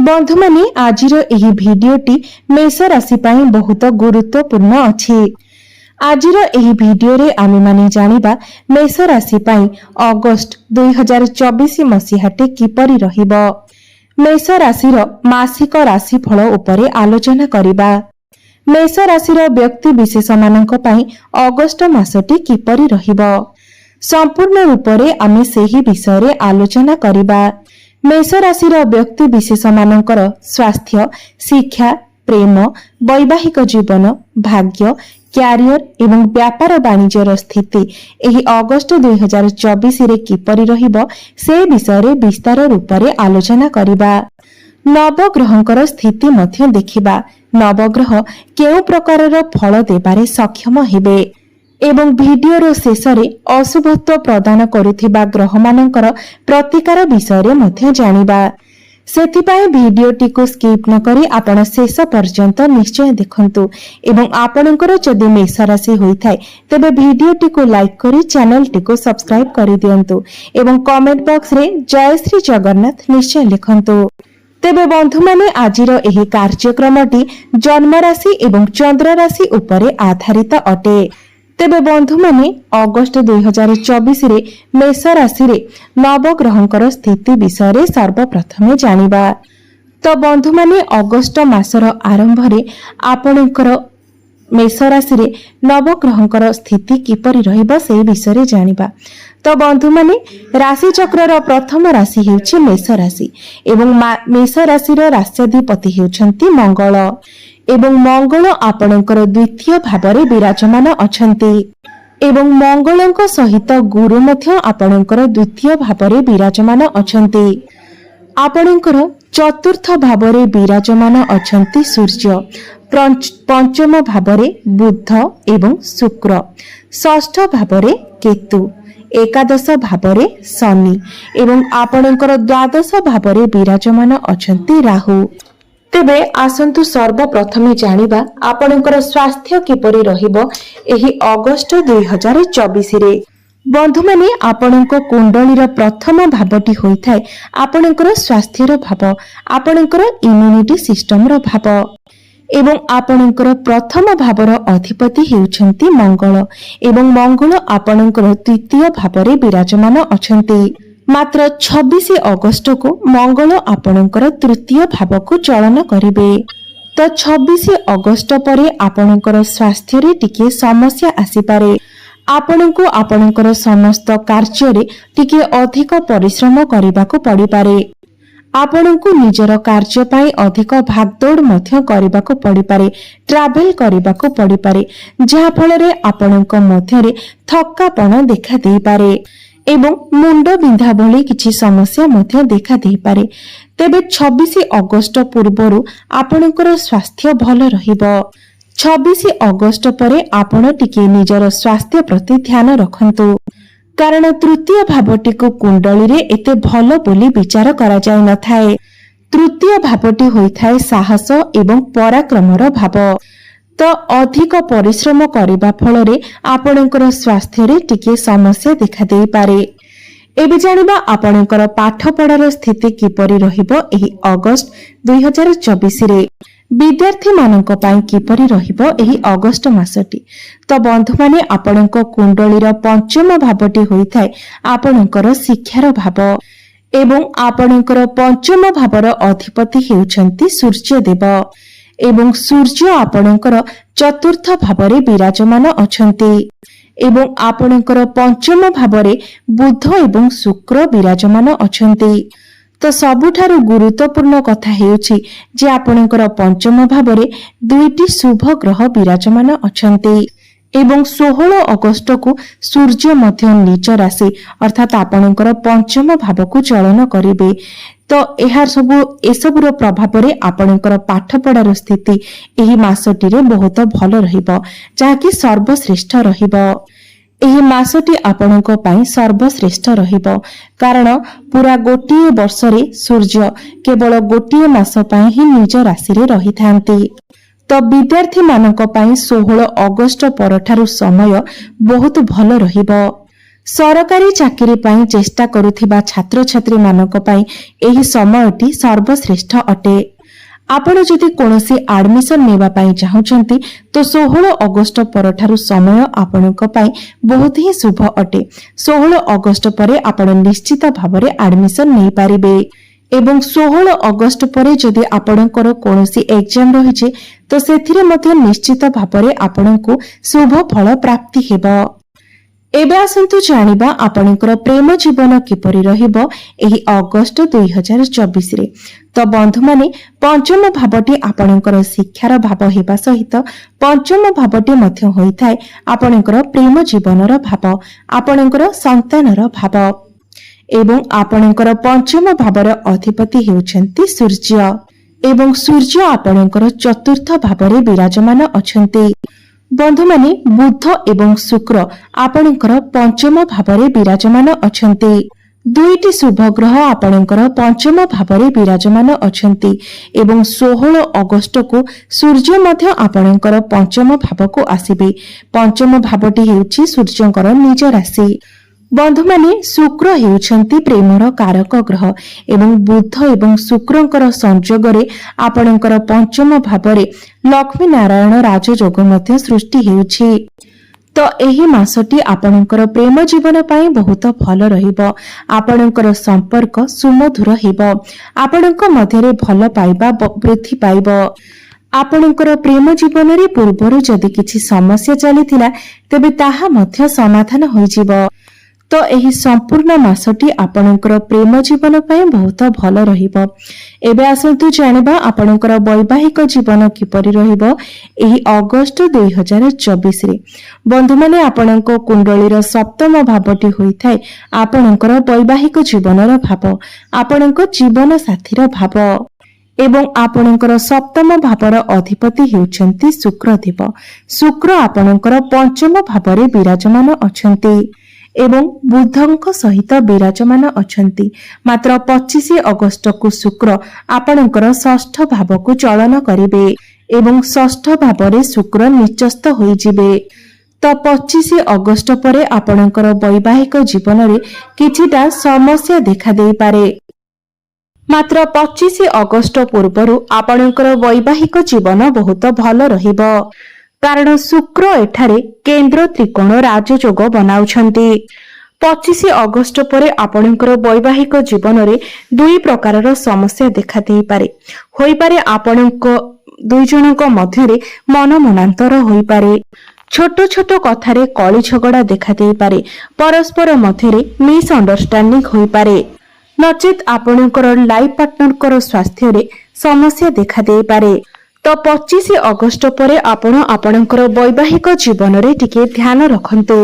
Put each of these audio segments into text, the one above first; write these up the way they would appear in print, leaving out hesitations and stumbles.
बंधु माने आजिर एही भिडियोटी मेष राशि पई बहुत गुरुत्वपूर्ण अछि। आजिर एही भिडियो रे आमे माने जानिबा मेष राशि पई अगस्त 2024 मसिहाटे किपरि रहिबो। मेष राशिर मासिक राशिफल उपरे आलोचना करिबा। मेष राशिर व्यक्ति विशेष मानक पई अगस्त मासटी किपरि रहिबो संपूर्ण रूपरे आमे सेही विषय रे आलोचना करिबा। मेष राशिर व्यक्ति विशेष मानकर स्वास्थ्य, शिक्षा, प्रेम, वैवाहिक जीवन, भाग्य, क्यारियर एवं व्यापार वाणिज्यर स्थिति एही अगस्त 2024 रे किपरि रहिबो से विषय रे विस्तार रूपरे आलोचना करिबा। नवग्रहंकर स्थिति मध्य देखिबा। नवग्रह केउ प्रकारर फल देबारे सक्षम हेबे एवं भिडियोर शेष रे अशुभत्व प्रदान करुथिबा ग्रह मानकर प्रतिकार विषय रे मध्य जानिबा। सेथिपाई भिडियोटी को स्किप न करी आपण शेष पर्यंत निश्चय देखंतु एवं आपणकर जदि मेष राशि होइथाय तबे भिडियोटी को लाइक करी चैनल टी को सब्सक्राइब करि दियंतु एवं कमेंट बॉक्स रे जय श्री जगन्नाथ निश्चय लिखंतु। तेबे बंधु माने आजिर एही कार्यक्रमटी जन्म राशि एवं चंद्र राशि उपरे आधारित अटे। तेबे बंधु माने अगस्त 2024 रे मेष राशि रे नवग्रहंकर स्थिति विषय रे सर्वप्रथमे जानिबा। तो बंधु माने अगस्त मासर आरंभ रे आपणकर मेष राशि रे नवग्रहंकर स्थिति किपरि रहिबो से विषय रे जानिबा। तो बंधु माने राशि चक्रर प्रथम राशि हेउछि मेष राशि एवं मेष राशि रो राष्ट्राधिपति हेउछंती मंगल एवं मंगल आपणकर द्वितीय भावरे विराजमान अछंती एवं मंगलंक सहित गुरु मध्य आपणकर द्वितीय भावरे विराजमान अछंती। आपणकर चतुर्थ भावरे विराजमान अछंती सूर्य, पंचम भावरे बुध एवं शुक्र, षष्ठ भावरे केतु, एकादश भावरे शनि एवं आपणकर द्वादश भावरे विराजमान अछंती राहु। तेबे आसंतु सर्वप्रथमे जानिबा आपणकर स्वास्थ्य किपरि रहिबो एही अगस्त 2024 रे। बंधु माने आपणक कुंडलीर प्रथम भावटी होइथाय आपणकर स्वास्थ्यर भाव, आपणकर इम्यूनिटी सिस्टम रो भाव एवं आपणकर प्रथम भावर अधिपति हेउछंती मंगल एवं मंगल आपणकर तृतीय भावरे विराजमान अछंती। मात्र 26 अगस्त को मंगल आपणकर तृतीय भाव को चलन करिवे। तो 26 अगस्त परे आपणकर स्वास्थ्य रे टिके समस्या आसी पारे। आपणको आपणकर समस्त कार्य रे टिके अधिक परिश्रम करिबाको पड़ी पारे। आपणको निजर कार्य पाई अधिक भागदौड़ मध्य करिबाको पड़ी पारे, ट्रैवल करिबाको पड़ी पारे, जहा फल रे आपणको मध्य रे थक्कापन देखा देई पारे एवं मुंड बिंधा भली किछि समस्या मध्य देखा देई पारे। तेबे 26 अगस्त पूर्वरु आपणकर स्वास्थ्य भल रहिबो। 26 अगस्त परे आपण टिके निजर स्वास्थ्य प्रति ध्यान रखंतु कारण तृतीय भावटी को कुंडली रे एते भल बोली विचार करा जाय न थाए। तृतीय भावटी होइथाय साहस एवं पराक्रमर भाव। तो अधिक परिश्रम करिबा फल रे आपणकर स्वास्थ्य रे टिके समस्या देखा देई पारे। एबे जानिबा आपणकर पाठ पढ़ार स्थिति किपरि रहिबो एही अगस्त 2024 रे। विद्यार्थी मानक पई किपरि रहिबो एही अगस्त मासटी। तो बंधु माने आपणक कुंडलीर पंचम भावटी होइथाय आपणकर शिक्षार भाव एवं आपणकर पंचम भावर अधिपति हेउछंती सूर्य देव एवं सूर्य आपणकर चतुर्थ भावरे विराजमान अछंती एवं आपणकर पंचम भावरे बुध एवं शुक्र विराजमान अछंती। तो सबुठारु गुरुत्वपूर्ण कथा हेउछि जे आपणकर पंचम भावरे दुईटी शुभ ग्रह विराजमान अछंती एवं 16 अगस्त को सूर्य मध्य नीच राशि अर्थात आपणकर पंचम भाव को चलन करिवे। तो एहार एसबुर प्रभाव रे आपणकर पाठ पढ़ार स्थिति एही मासटी रे बहुत भल रहिबो, जाकी सर्वश्रेष्ठ रहिबो। एही मासटी आपणक पई सर्वश्रेष्ठ रहिबो कारण पूरा गोटिए वर्ष रे सूर्य केवल गोटिए मास पई ही निज राशि रे रहिथांती। तो विद्यार्थी मानक पई 16 अगस्त परठारु समय बहुत भल रहिबो। सरकारी चाकरी पाई चेष्टा करुथिबा छात्र छात्री मानक पाई एही समयटी सर्वश्रेष्ठ अटे। आपण जदि कोनोसी एडमिशन नेबा पाई चाहुचंती तो 16 अगस्त परठारु समय आपणक पाई बहुत ही शुभ अटे। 16 अगस्त परे आपण निश्चित भाबरे एडमिशन नै पारिबे एवं 16 अगस्त परे जदि आपणकर कोनोसी एग्जाम रहिचे तो सेथिरे मध्ये निश्चित भाबरे आपणको शुभ फल प्राप्ति हेबो। एबे आसंतु जानिबा आपणकर प्रेम जीवन किपरि रहिबो एही अगस्त 2024 रे। तो बंधु माने पंचम भावटी आपणकर शिक्षार भाव हेबा सहित पंचम भावटी मध्ये होइथाय आपणकर प्रेम जीवनर भाव, आपणकर संतानर भाव एवं आपणकर पंचम भावर अधिपति हेउछन्ति सूर्य एवं सूर्य आपणकर चतुर्थ भावरे विराजमान अछन्ति। बंधु माने बुध एवं शुक्र आपणकर पंचम भावरे विराजमान अछन्ति। दुईटी शुभ ग्रह आपणकर पंचम भावरे विराजमान अछन्ति एवं 16 अगस्त को सूर्य मध्य आपणकर पंचम भाव को आसीबे। पंचम भावटी हेउछि सूर्यंकर निज राशि। बंधु माने शुक्र हेउछन्ति प्रेमर कारक ग्रह एवं बुध एवं शुक्रंकर संजोगरे आपणकर पंचम भावरे लक्ष्मी नारायण राजयोग मध्य सृष्टि हेउछि। तो एही मासटी आपणकर प्रेम जीवन पाई बहुत भल रहिबो। आपणकर संपर्क सुमधुर हेबो। आपणक मध्यरे भल पाइबा वृद्धि पाइबो। आपणकर प्रेम जीवन रे पूर्वरु जदि किछि समस्या चलिथिला तेबे ताहा मध्य समाधान होइजिबो। तो एही संपूर्ण मासटी आपणकर प्रेम जीवन पाई बहुत भल रहिबो। एबे आसंतु जानिबा आपणकर वैवाहिक जीवन किपरि रहिबो एही अगस्त 2024 रे। बंधु माने आपणक कुंडलीर सप्तम भावटी होइथाय आपणकर वैवाहिक जीवनर भाव, आपणक जीवन साथीर भाव एवं आपणकर सप्तम भावर अधिपति हेउछन्ति शुक्रदेव। शुक्र आपणकर पंचम भावरे विराजमान अछन्ति एवं बुधंक सहित विराजमान अछन्ति। मात्र 25 अगस्त को शुक्र आपणकर षष्ठ भाव को चलन करिवे एवं षष्ठ भावरे शुक्र निचस्थ होइजिवे। तो 25 अगस्त परे आपणकर वैवाहिक जीवन रे किछिटा समस्या देखा देई पारे। मात्र 25 अगस्त पूर्वरु आपणकर वैवाहिक जीवन बहुत भल रहिबो, कारण शुक्र एठारे केंद्र त्रिकोण राजयोग बनाउछन्ति। 25 अगस्त परे आपणकर वैवाहिक जीवन रे दुई प्रकारर समस्या देखा देई पारे। होई पारे आपणक दुई जनक मध्यरे मन मनांतर होई पारे। छोट छोट कथारे कଳି झगड़ा देखा देई पारे। परस्पर मध्यरे मिसअंडरस्टैंडिंग होई पारे। नचेत आपणकर लाइफ पार्टनरकर स्वास्थ्य रे समस्या देखा देई पारे। तो 25 अगस्त परे आपण आपणकर वैवाहिक जीवन रे टिके ध्यान रखंतु।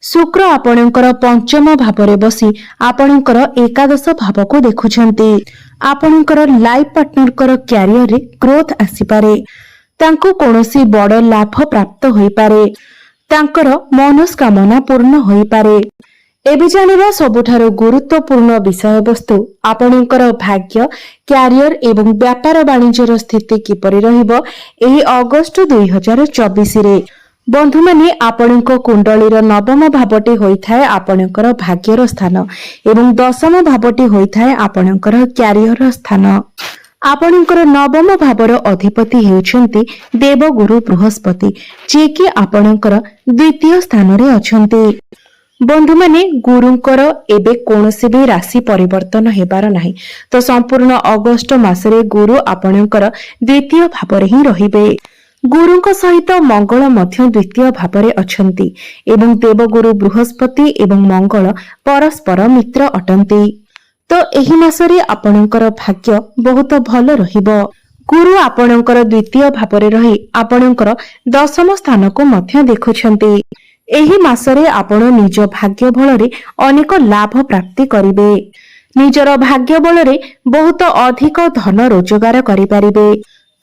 शुक्र आपणकर पंचम भावरे बसी आपणकर एकादश भाव को देखुछन्ति। आपणकर लाइफ पार्टनरकर कैरियर रे ग्रोथ आसी पारे। तांको कोनोसी बड़ लाभ प्राप्त होई पारे। तांकर मनोस्कामना पूर्ण होई पारे। एबे जानिबा सबुठारो गुरुत्वपूर्ण विषय वस्तु आपणकर भाग्य, कैरियर एवं व्यापार वाणिज्यर स्थिति किपरि रहिबो एही अगस्त 2024 रे। बंधु माने आपणक कुंडलीर नवम भावटी होइथाय आपणकर भाग्यर स्थान एवं दशम भावटी होइथाय आपणकर कैरियर स्थान। आपणकर नवम भावर अधिपति हेउछन्ति देवगुरु बृहस्पति, जे कि आपणकर द्वितीय स्थान रे अछन्ति। बंधु माने गुरुंकर एबे कोनोसी भी राशि परिवर्तन हेबार नाही। तो संपूर्ण अगस्त मासरे गुरु आपणकर द्वितीय भावरे ही रहिबे। गुरुंक सहित मंगल मध्य द्वितीय भावरे अछन्ति एवं देवगुरु बृहस्पति एवं मंगल परस्पर मित्र अटन्ति। तो एही मासरे आपणकर भाग्य बहुत भल रहिबो। गुरु आपणकर द्वितीय भावरे रही आपणकर दशम स्थान को मध्य देखुछन्ति। एही मासरे आपण निज भाग्य बलरे अनेक लाभ प्राप्ति करिवे। निजर भाग्य बलरे बहुत अधिक धन रोजगार करि पारिबे,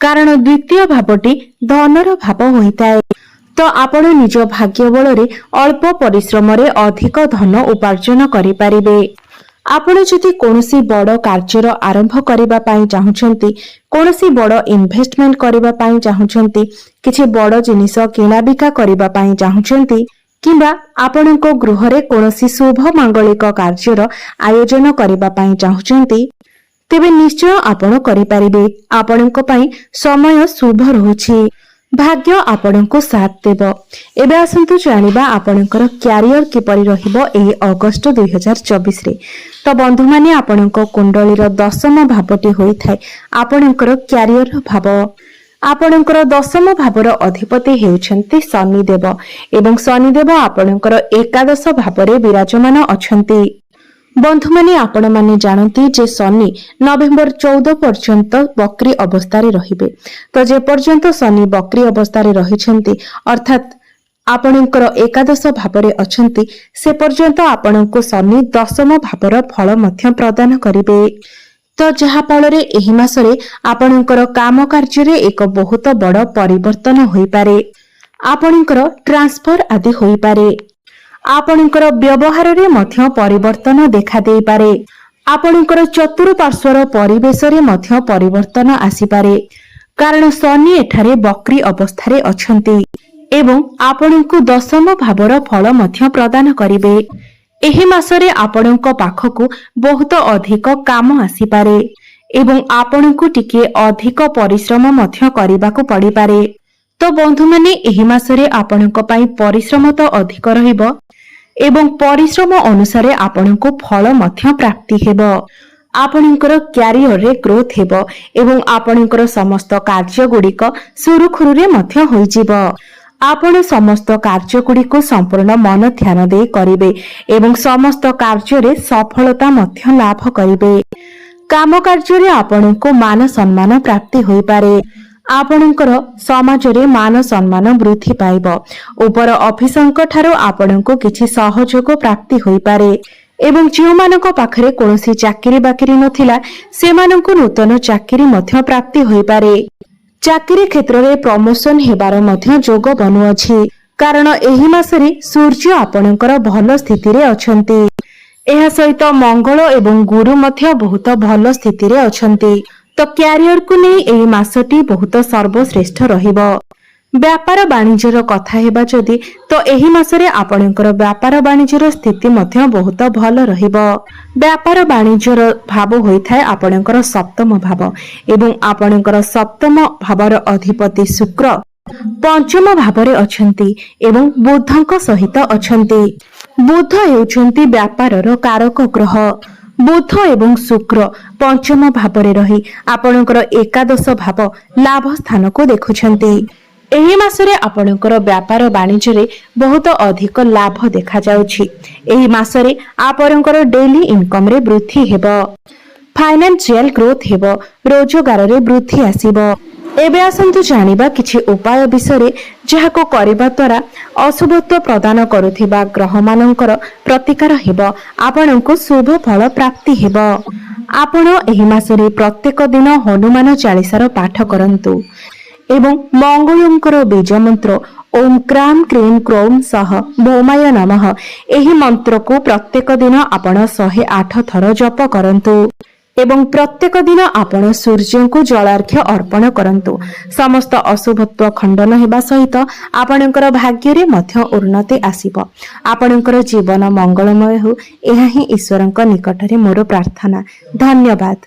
कारण द्वितीय भावटी धनर भाव होइताए। तो आपण निज भाग्य बलरे अल्प परिश्रम रे अधिक धन उपार्जन करि पारिबे। आपण जदि कोनोसी बड़ कार्यर आरंभ करिबा पई चाहुछन्ति, कोनोसी बड़ इन्वेस्टमेंट करिबा पई चाहुछन्ति, किछि बड़ जिनिस किना बिका करिबा पई चाहुछन्ति, किंबा आपणक गृहरे कोनोसी शुभ मांगलिक कार्यर आयोजन करबा पई चाहुचंती तेबे निश्चय आपण करिपारिबे। आपणक पई समय शुभ रहुछि, भाग्य आपणको साथ देव। एबे आसंतु जानिबा आपणकर क्यारियर किपरि रहिबो एही अगस्त 2024 रे। तो बंधु माने आपणको कुंडलीर दशम भावटी होइथाय आपणकर क्यारियर भाव। आपणकर दशम भावर अधिपति हेउछन्ति शनिदेव एवं शनिदेव आपणकर एकादश भावरे विराजमान अछन्ति। बंधु माने आपण माने जानती जे शनि नवेम्बर 14 पर्यंत बक्री अवस्था रे रहिबे। तो जे पर्यंत शनि बक्री अवस्था रे रहिछन्ति अर्थात आपणकर एकादश भावरे अछन्ति से पर्यंत आपणको शनि दशम भावर फल मध्य प्रदान करिबे। तो जहा फଳରେ एही मासरे आपणकर काम कार्य रे एक बहुत बड़ परिवर्तन होई पारे। आपणकर ट्रांसफर आदि होई पारे। आपणकर व्यवहार रे मध्य परिवर्तन देखा देई पारे। आपणकर चतुर्पार्श्वर परिवेश रे मध्य परिवर्तन आसी पारे, कारण शनि एठारे बक्री अवस्था रे अछंती एवं आपणको दशम भावर फल मध्य प्रदान करिवे। एही मासरे आपणक पाखकु बहुत अधिक काम आसी पारे एवं आपणको टिके अधिक परिश्रम मध्य करिबाकु पड़ी पारे। तो बंधु माने एही मासरे आपणक पई परिश्रम तो अधिक रहिबो एवं परिश्रम अनुसारे आपणको फल मध्य प्राप्ति हेबो। आपणकर क्यारियर रे ग्रोथ हेबो एवं आपणकर समस्त कार्य गुडिक सुरुखुरुरे मध्य होई जिवो। आपण समस्त कार्य गुडिको संपूर्ण मन ध्यान दे करिवे एवं समस्त कार्य रे सफलता मध्य लाभ करिवे। काम कार्य रे आपणको मान सम्मान प्राप्ति होई पारे। आपणकर समाज रे मान सम्मान वृद्धि पाइबो। ऊपर ऑफिसरक ठारो आपणको किछि सहयोग प्राप्ति होई पारे एवं जियो मानक पाखरे कोनोसी चाकरी बाकरी नथिला सेमाननको नूतन चाकरी मध्य प्राप्ति होई पारे। चाकरी क्षेत्र रे प्रमोशन हेबार मध्य जोग बनुअछि, कारण एही मासरे सूर्य आपणकर भल स्थिति रे अछंती। एहा सहित मंगल एवं गुरु मध्य बहुत भल स्थिति रे अछंती। तो क्यारियर को नहीं एही मासटी बहुत सर्वश्रेष्ठ रहिबो। व्यापार वाणिज्यर कथा हेबा जदि तो एही मासरे आपणकर व्यापार वाणिज्यर स्थिति मध्य बहुत भल रहिबो। व्यापार वाणिज्यर भाव होइथाय आपणकर सप्तम भाव एवं आपणकर सप्तम भावर अधिपति शुक्र पंचम भावरे अछंती एवं बुधଙ୍କ सहित अछंती। बुध हेउछंती व्यापारर कारक ग्रह। बुध एवं शुक्र पंचम भावरे रही आपणकर एकादश भाव लाभ स्थान को देखुछंती। एही मासरे आपणकर व्यापार वाणिज्य रे बहुत अधिक लाभ देखा जाउछि। एही मासरे आपणकर डेली इनकम रे वृद्धि हेबो, फाइनेंशियल ग्रोथ हेबो, रोजगार रे वृद्धि आसीबो। एबे आसंतु जानिबा किछि उपाय विषय जहाको करिबा द्वारा अशुभत्व प्रदान करुथिबा ग्रह मानकर प्रतिकार हेबो, आपणको शुभ फल प्राप्ति हेबो। आपण एही मासरे प्रत्येक दिन हनुमान चालीसार पाठ करंतु एवं मंगलंकर बीज मंत्र ओम क्राम क्रीम क्रोम सह भौमाय नमः एही मंत्र को प्रत्येक दिन आपण 108 थर जप करंतु एवं प्रत्येक दिन आपण सूर्य को जलार्घ्य अर्पण करंतु। समस्त अशुभत्व खंडन हेबा सहित आपणकर भाग्य रे मध्य उन्नति आसीबो। आपणकर जीवन मंगलमय हो, एहा ही ईश्वरଙ୍କ निकटरे मोर प्रार्थना। धन्यवाद।